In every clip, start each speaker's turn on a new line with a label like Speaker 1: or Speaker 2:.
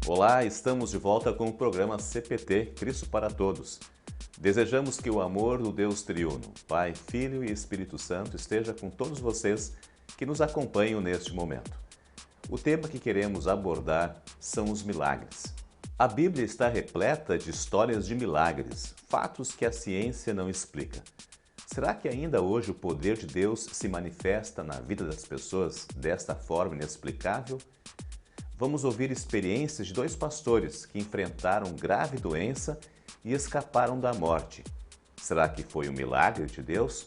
Speaker 1: Olá, estamos de volta com o programa CPT, Cristo para Todos. Desejamos que o amor do Deus triuno, Pai, Filho e Espírito Santo esteja com todos vocês que nos acompanham neste momento. O tema que queremos abordar são os milagres. A Bíblia está repleta de histórias de milagres, fatos que a ciência não explica. Será que ainda hoje o poder de Deus se manifesta na vida das pessoas desta forma inexplicável? Vamos ouvir experiências de dois pastores que enfrentaram grave doença e escaparam da morte. Será que foi um milagre de Deus?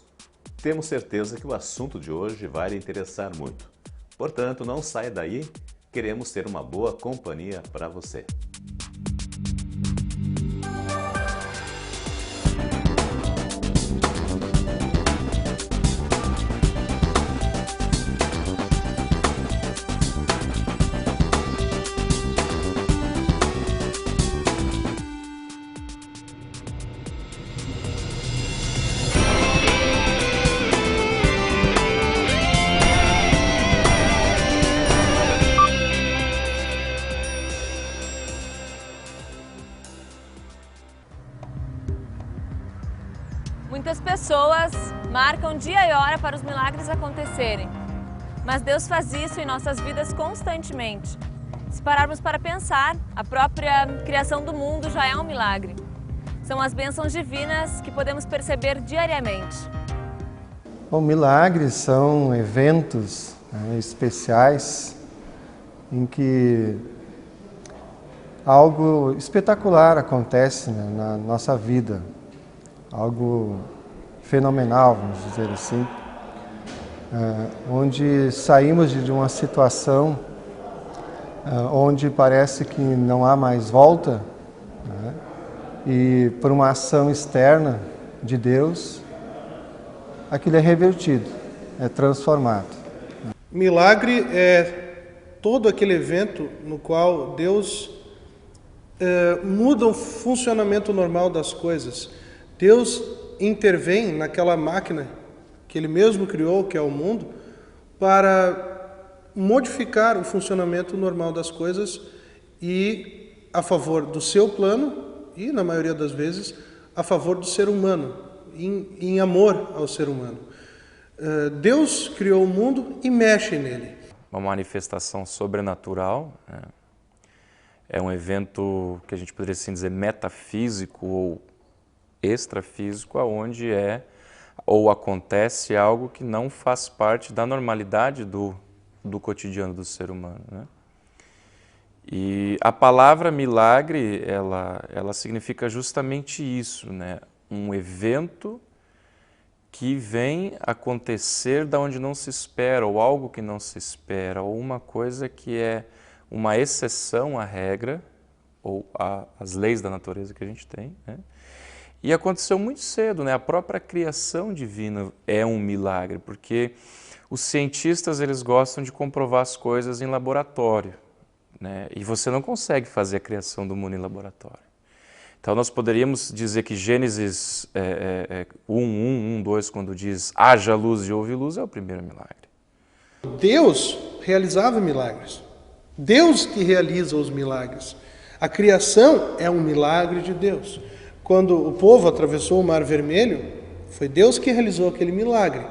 Speaker 1: Temos certeza que o assunto de hoje vai lhe interessar muito. Portanto, não saia daí, queremos ser uma boa companhia para você.
Speaker 2: Muitas pessoas marcam dia e hora para os milagres acontecerem, mas Deus faz isso em nossas vidas constantemente. Se pararmos para pensar, a própria criação do mundo já é um milagre. São as bênçãos divinas que podemos perceber diariamente.
Speaker 3: Bom, milagres são eventos especiais em que algo espetacular acontece na nossa vida. Algo fenomenal, vamos dizer assim, onde saímos de uma situação onde parece que não há mais volta, né? E por uma ação externa de Deus, aquilo é revertido, é transformado.
Speaker 4: Milagre é todo aquele evento no qual Deus muda o funcionamento normal das coisas. Deus intervém naquela máquina que Ele mesmo criou, que é o mundo, para modificar o funcionamento normal das coisas e a favor do seu plano e, na maioria das vezes, a favor do ser humano, em amor ao ser humano. Deus criou o mundo e mexe nele.
Speaker 5: Uma manifestação sobrenatural, é um evento que a gente poderia assim dizer metafísico ou extrafísico, aonde ou acontece algo que não faz parte da normalidade do cotidiano do ser humano, né? E a palavra milagre, ela significa justamente isso, né? Um evento que vem acontecer da onde não se espera, ou algo que não se espera, ou uma coisa que é uma exceção à regra, ou às leis da natureza que a gente tem, né? E aconteceu muito cedo, né? A própria criação divina é um milagre, porque os cientistas eles gostam de comprovar as coisas em laboratório, né? E você não consegue fazer a criação do mundo em laboratório. Então nós poderíamos dizer que Gênesis 1:2, quando diz haja luz e houve luz, é o primeiro milagre.
Speaker 4: Deus realizava milagres. Deus que realiza os milagres. A criação é um milagre de Deus. Quando o povo atravessou o Mar Vermelho, foi Deus que realizou aquele milagre.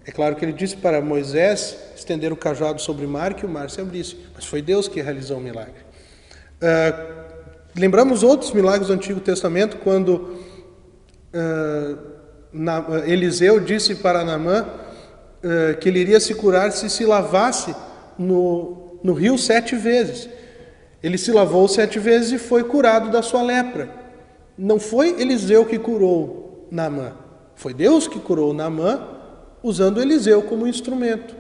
Speaker 4: É claro que ele disse para Moisés estender o cajado sobre o mar, que o mar se abrisse, mas foi Deus que realizou o milagre. Lembramos outros milagres do Antigo Testamento, quando Eliseu disse para Naamã que ele iria se curar se lavasse no rio 7 vezes. Ele se lavou 7 vezes e foi curado da sua lepra. Não foi Eliseu que curou Naamã, foi Deus que curou Naamã usando Eliseu como instrumento,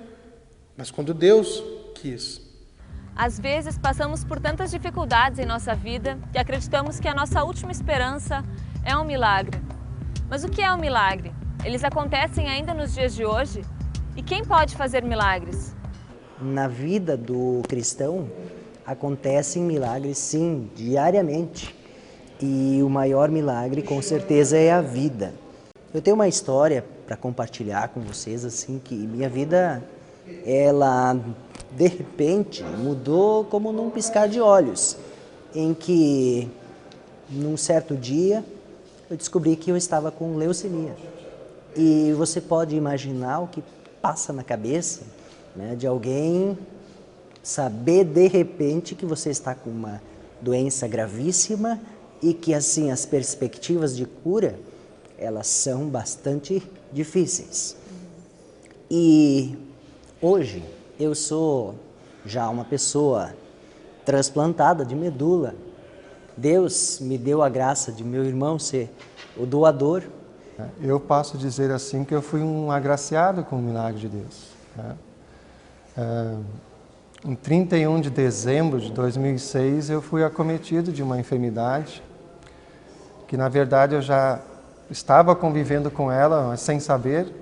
Speaker 4: mas quando Deus quis.
Speaker 2: Às vezes passamos por tantas dificuldades em nossa vida que acreditamos que a nossa última esperança é um milagre. Mas o que é um milagre? Eles acontecem ainda nos dias de hoje? E quem pode fazer milagres?
Speaker 6: Na vida do cristão acontecem milagres sim, diariamente. E o maior milagre, com certeza, é a vida. Eu tenho uma história para compartilhar com vocês, assim, que minha vida, ela de repente, mudou como num piscar de olhos, em que, num certo dia, eu descobri que eu estava com leucemia. E você pode imaginar o que passa na cabeça, né, de alguém saber de repente que você está com uma doença gravíssima e que assim as perspectivas de cura, elas são bastante difíceis. E hoje eu sou já uma pessoa transplantada de medula. Deus me deu a graça de meu irmão ser o doador.
Speaker 3: Eu posso dizer assim que eu fui um agraciado com o milagre de Deus. Em 31 de dezembro de 2006, eu fui acometido de uma enfermidade que, na verdade, eu já estava convivendo com ela, mas sem saber.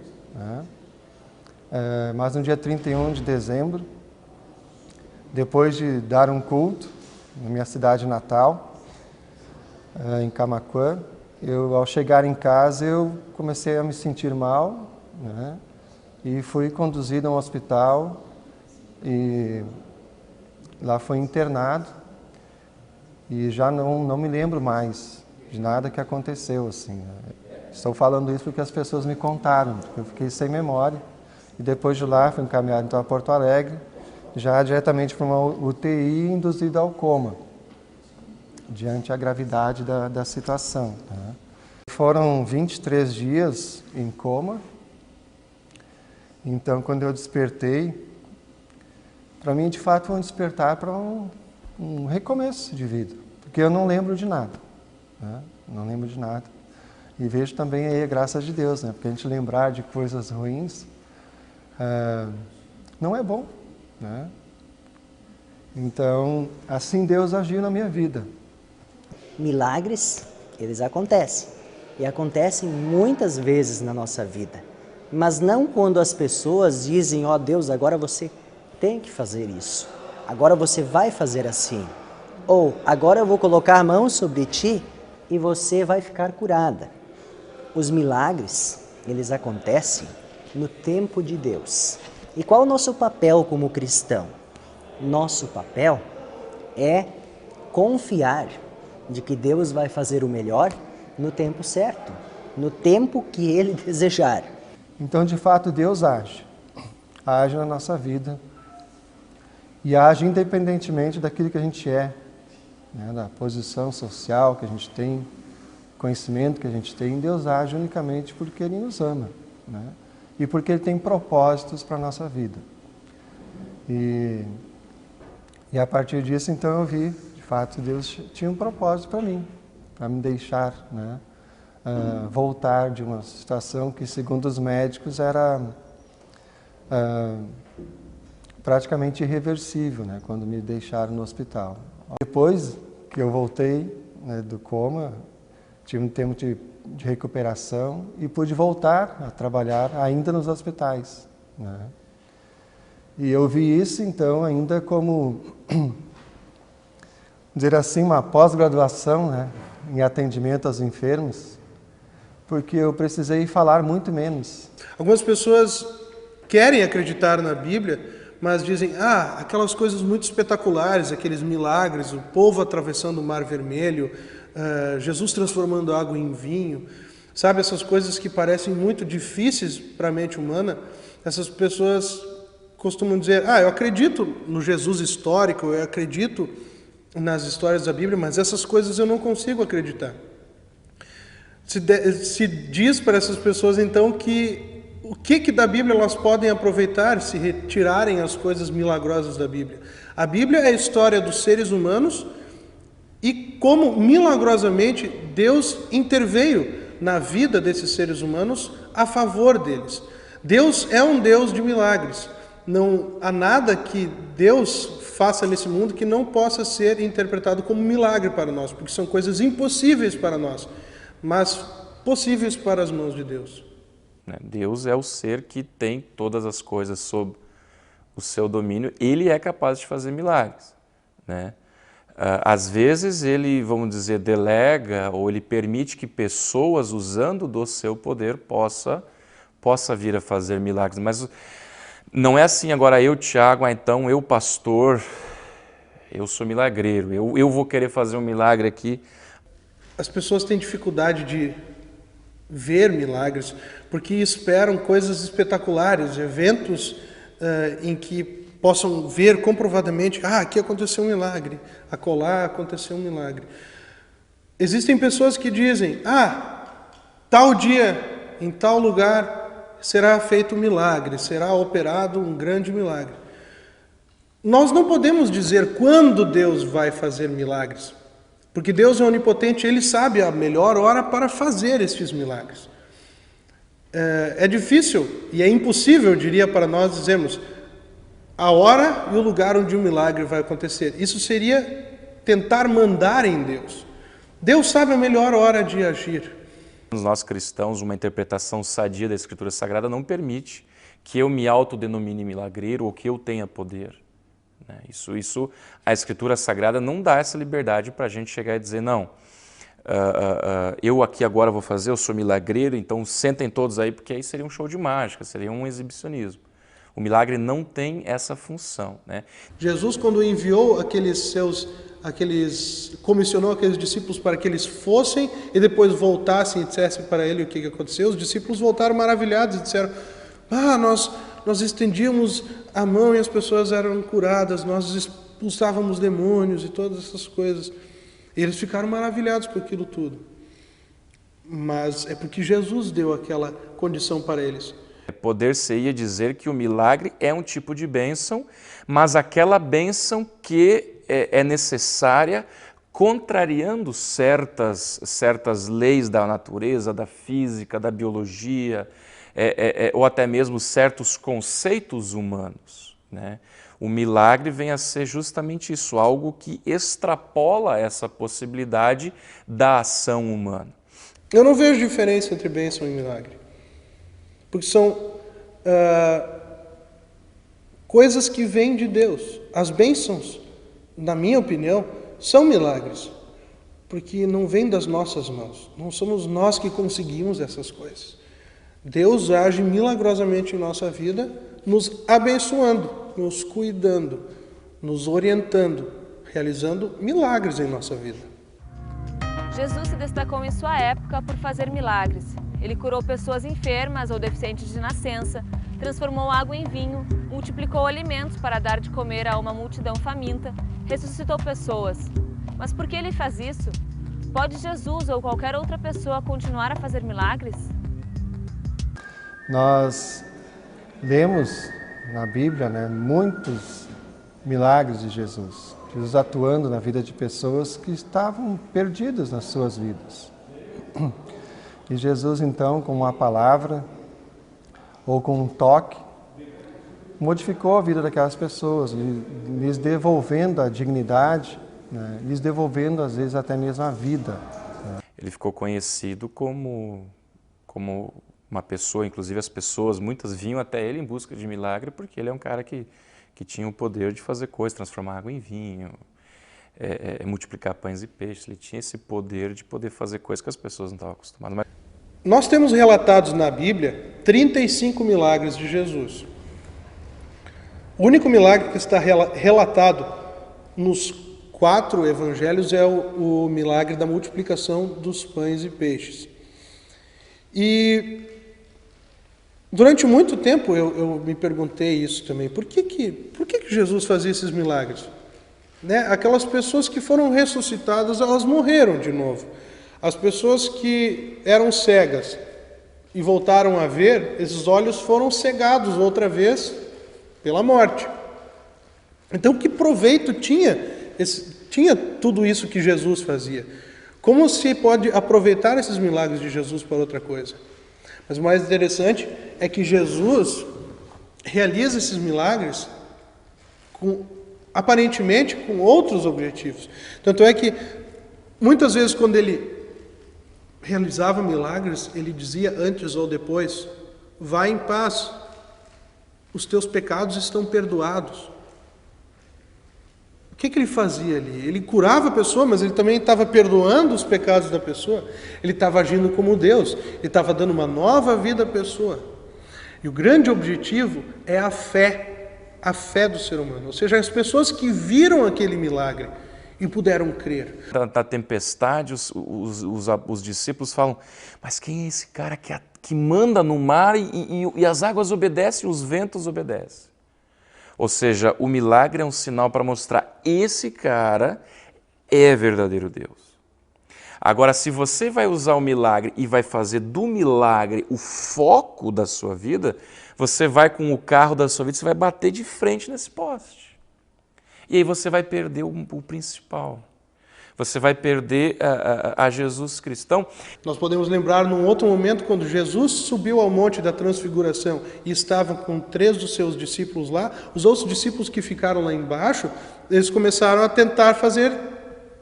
Speaker 3: Mas no dia 31 de dezembro, depois de dar um culto na minha cidade natal, em Camaquã, ao chegar em casa, eu comecei a me sentir mal, né? E fui conduzido a um hospital e lá fui internado e já não me lembro mais de nada que aconteceu, assim. Estou falando isso porque as pessoas me contaram, porque eu fiquei sem memória. E depois de lá, fui encaminhado então a Porto Alegre, já diretamente para uma UTI induzido ao coma, diante da gravidade da situação. Tá? Foram 23 dias em coma. Então, quando eu despertei, para mim, de fato, foi um despertar para um recomeço de vida, porque eu não lembro de nada. Né? Não lembro de nada. E vejo também aí a graça de Deus, né? Porque a gente lembrar de coisas ruins não é bom. Né? Então, assim Deus agiu na minha vida.
Speaker 6: Milagres, eles acontecem. E acontecem muitas vezes na nossa vida. Mas não quando as pessoas dizem, ó Deus, agora você tem que fazer isso. Agora você vai fazer assim. Ou, agora eu vou colocar a mão sobre ti e você vai ficar curada. Os milagres, eles acontecem no tempo de Deus. E qual é o nosso papel como cristão? Nosso papel é confiar de que Deus vai fazer o melhor no tempo certo, no tempo que Ele desejar.
Speaker 3: Então, de fato, Deus age na nossa vida e age independentemente daquilo que a gente é, né, da posição social que a gente tem, conhecimento que a gente tem. Deus age unicamente porque Ele nos ama, né, e porque Ele tem propósitos para a nossa vida. E a partir disso, então, eu vi, de fato, Deus tinha um propósito para mim, para me deixar, né, voltar de uma situação que, segundo os médicos, era praticamente irreversível, né, quando me deixaram no hospital. Depois que eu voltei, né, do coma, tive um tempo de recuperação e pude voltar a trabalhar ainda nos hospitais. Né. E eu vi isso, então, ainda como, dizer assim, uma pós-graduação, né, em atendimento aos enfermos, porque eu precisei falar muito menos.
Speaker 4: Algumas pessoas querem acreditar na Bíblia, mas dizem, aquelas coisas muito espetaculares, aqueles milagres, o povo atravessando o Mar Vermelho, Jesus transformando água em vinho, sabe, essas coisas que parecem muito difíceis para a mente humana. Essas pessoas costumam dizer, eu acredito no Jesus histórico, eu acredito nas histórias da Bíblia, mas essas coisas eu não consigo acreditar. Se diz para essas pessoas, então, que o que da Bíblia elas podem aproveitar se retirarem as coisas milagrosas da Bíblia. A Bíblia é a história dos seres humanos e como, milagrosamente, Deus interveio na vida desses seres humanos a favor deles. Deus é um Deus de milagres. Não há nada que Deus faça nesse mundo que não possa ser interpretado como milagre para nós, porque são coisas impossíveis para nós, mas possíveis para as mãos de Deus.
Speaker 5: Deus é o ser que tem todas as coisas sob o seu domínio. Ele é capaz de fazer milagres, né? Às vezes ele, vamos dizer, delega ou ele permite que pessoas, usando do seu poder, possa vir a fazer milagres. Não é assim, agora eu, Tiago, então eu, pastor, eu sou milagreiro, eu vou querer fazer um milagre aqui.
Speaker 4: As pessoas têm dificuldade de ver milagres porque esperam coisas espetaculares, eventos em que possam ver comprovadamente, aqui aconteceu um milagre, acolá aconteceu um milagre. Existem pessoas que dizem, tal dia, em tal lugar, será feito um milagre, será operado um grande milagre. Nós não podemos dizer quando Deus vai fazer milagres, porque Deus é onipotente, Ele sabe a melhor hora para fazer esses milagres. É difícil e é impossível, eu diria, para nós dizermos a hora e o lugar onde o milagre vai acontecer. Isso seria tentar mandar em Deus. Deus sabe a melhor hora de agir.
Speaker 5: Nós cristãos, uma interpretação sadia da Escritura Sagrada não permite que eu me autodenomine milagreiro ou que eu tenha poder. Isso, a Escritura Sagrada não dá essa liberdade para a gente chegar e dizer, não, eu aqui agora vou fazer, eu sou milagreiro, então sentem todos aí, porque aí seria um show de mágica, seria um exibicionismo. O milagre não tem essa função, né?
Speaker 4: Jesus, quando enviou comissionou aqueles discípulos para que eles fossem e depois voltassem e dissessem para ele o que aconteceu, os discípulos voltaram maravilhados e disseram, nós estendíamos a mão e as pessoas eram curadas, nós expulsávamos demônios e todas essas coisas. E eles ficaram maravilhados com aquilo tudo. Mas é porque Jesus deu aquela condição para eles.
Speaker 5: Poder-se-ia dizer que o milagre é um tipo de bênção, mas aquela bênção que é necessária, contrariando certas leis da natureza, da física, da biologia, ou até mesmo certos conceitos humanos, né? O milagre vem a ser justamente isso, algo que extrapola essa possibilidade da ação humana.
Speaker 4: Eu não vejo diferença entre bênção e milagre, porque são coisas que vêm de Deus. As bênçãos, na minha opinião, são milagres, porque não vêm das nossas mãos, não somos nós que conseguimos essas coisas. Deus age milagrosamente em nossa vida, nos abençoando, nos cuidando, nos orientando, realizando milagres em nossa vida.
Speaker 2: Jesus se destacou em sua época por fazer milagres. Ele curou pessoas enfermas ou deficientes de nascença, transformou água em vinho, multiplicou alimentos para dar de comer a uma multidão faminta, ressuscitou pessoas. Mas por que ele faz isso? Pode Jesus ou qualquer outra pessoa continuar a fazer milagres?
Speaker 3: Nós lemos na Bíblia, muitos milagres de Jesus. Jesus atuando na vida de pessoas que estavam perdidas nas suas vidas. E Jesus, então, com uma palavra ou com um toque, modificou a vida daquelas pessoas, lhes devolvendo a dignidade, lhes devolvendo, às vezes, até mesmo a vida.
Speaker 5: Ele ficou conhecido como uma pessoa, inclusive as pessoas, muitas vinham até ele em busca de milagre, porque ele é um cara que tinha o poder de fazer coisas, transformar água em vinho, multiplicar pães e peixes. Ele tinha esse poder de poder fazer coisas que as pessoas não estavam acostumadas. Mas...
Speaker 4: Nós temos relatados na Bíblia 35 milagres de Jesus. O único milagre que está relatado nos 4 evangelhos é o milagre da multiplicação dos pães e peixes. E durante muito tempo eu me perguntei isso também. Por que Jesus fazia esses milagres? Aquelas pessoas que foram ressuscitadas, elas morreram de novo. As pessoas que eram cegas e voltaram a ver, esses olhos foram cegados outra vez pela morte. Então, que proveito tinha tudo isso que Jesus fazia? Como se pode aproveitar esses milagres de Jesus para outra coisa? Mas o mais interessante é que Jesus realiza esses milagres aparentemente com outros objetivos. Tanto é que muitas vezes quando ele realizava milagres, ele dizia antes ou depois: vai em paz, os teus pecados estão perdoados. O que ele fazia ali? Ele curava a pessoa, mas ele também estava perdoando os pecados da pessoa. Ele estava agindo como Deus, ele estava dando uma nova vida à pessoa. E o grande objetivo é a fé do ser humano. Ou seja, as pessoas que viram aquele milagre e puderam crer.
Speaker 5: Na tempestade, os discípulos falam, mas quem é esse cara que manda no mar e as águas obedecem, os ventos obedecem? Ou seja, o milagre é um sinal para mostrar esse cara é verdadeiro Deus. Agora, se você vai usar o milagre e vai fazer do milagre o foco da sua vida, você vai com o carro da sua vida, você vai bater de frente nesse poste. E aí você vai perder o principal. Você vai perder a Jesus Cristo. Então,
Speaker 4: nós podemos lembrar num outro momento, quando Jesus subiu ao Monte da Transfiguração e estava com 3 dos seus discípulos lá, os outros discípulos que ficaram lá embaixo, eles começaram a tentar fazer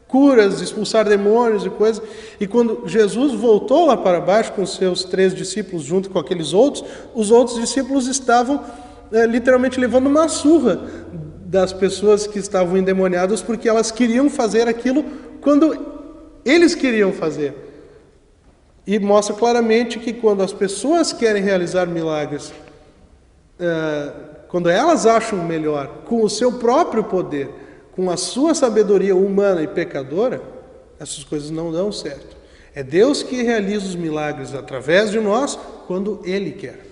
Speaker 4: curas, expulsar demônios e coisas. E quando Jesus voltou lá para baixo com os seus 3 discípulos junto com aqueles outros, os outros discípulos estavam literalmente levando uma surra das pessoas que estavam endemoniadas, porque elas queriam fazer aquilo quando eles queriam fazer. E mostra claramente que quando as pessoas querem realizar milagres, quando elas acham melhor, com o seu próprio poder, com a sua sabedoria humana e pecadora, essas coisas não dão certo. É Deus que realiza os milagres através de nós quando Ele quer.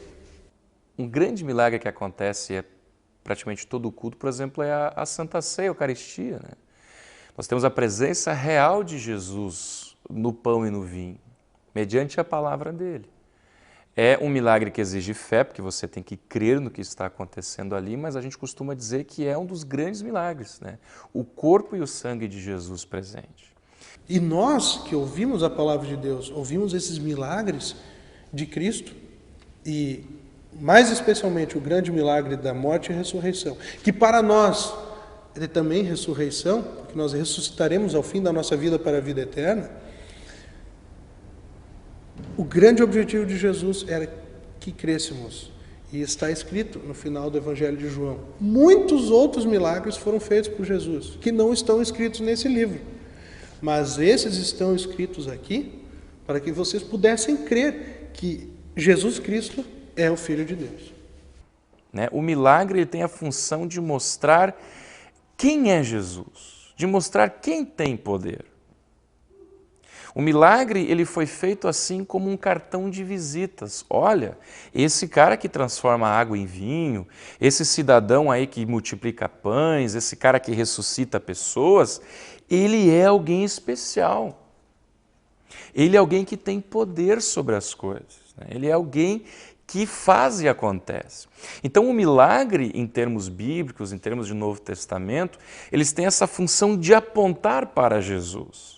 Speaker 5: Um grande milagre que acontece praticamente todo o culto, por exemplo, é a Santa Ceia, a Eucaristia, né? Nós temos a presença real de Jesus no pão e no vinho, mediante a palavra dele. É um milagre que exige fé, porque você tem que crer no que está acontecendo ali, mas a gente costuma dizer que é um dos grandes milagres, né? O corpo e o sangue de Jesus presente.
Speaker 4: E nós que ouvimos a palavra de Deus, ouvimos esses milagres de Cristo, e mais especialmente o grande milagre da morte e ressurreição, que para nós é também ressurreição, porque nós ressuscitaremos ao fim da nossa vida para a vida eterna. O grande objetivo de Jesus era que crescêssemos. E está escrito no final do Evangelho de João. Muitos outros milagres foram feitos por Jesus, que não estão escritos nesse livro. Mas esses estão escritos aqui para que vocês pudessem crer que Jesus Cristo é o Filho de Deus.
Speaker 5: O milagre ele tem a função de mostrar quem é Jesus, de mostrar quem tem poder. O milagre ele foi feito assim como um cartão de visitas. Olha, esse cara que transforma água em vinho, esse cidadão aí que multiplica pães, esse cara que ressuscita pessoas, ele é alguém especial. Ele é alguém que tem poder sobre as coisas. Ele é alguém que faz e acontece. Então o milagre, em termos bíblicos, em termos de Novo Testamento, eles têm essa função de apontar para Jesus.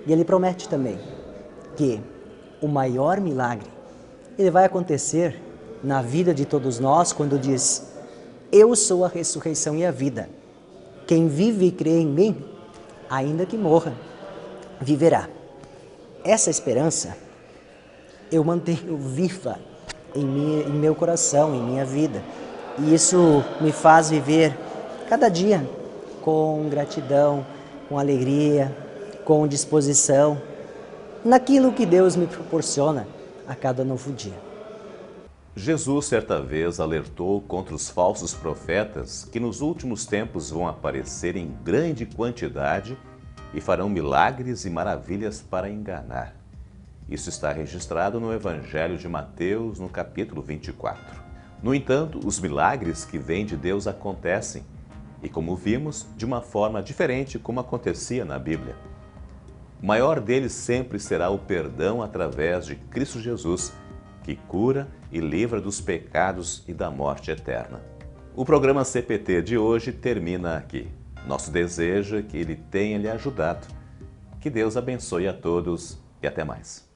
Speaker 6: E ele promete também que o maior milagre, ele vai acontecer na vida de todos nós quando diz: eu sou a ressurreição e a vida. Quem vive e crê em mim, ainda que morra, viverá. Essa esperança eu mantenho viva em meu coração, em minha vida. E isso me faz viver cada dia com gratidão, com alegria, com disposição, naquilo que Deus me proporciona a cada novo dia.
Speaker 1: Jesus certa vez alertou contra os falsos profetas que nos últimos tempos vão aparecer em grande quantidade e farão milagres e maravilhas para enganar. Isso está registrado no Evangelho de Mateus, no capítulo 24. No entanto, os milagres que vêm de Deus acontecem, e como vimos, de uma forma diferente como acontecia na Bíblia. O maior deles sempre será o perdão através de Cristo Jesus, que cura e livra dos pecados e da morte eterna. O programa CPT de hoje termina aqui. Nosso desejo é que ele tenha lhe ajudado. Que Deus abençoe a todos e até mais.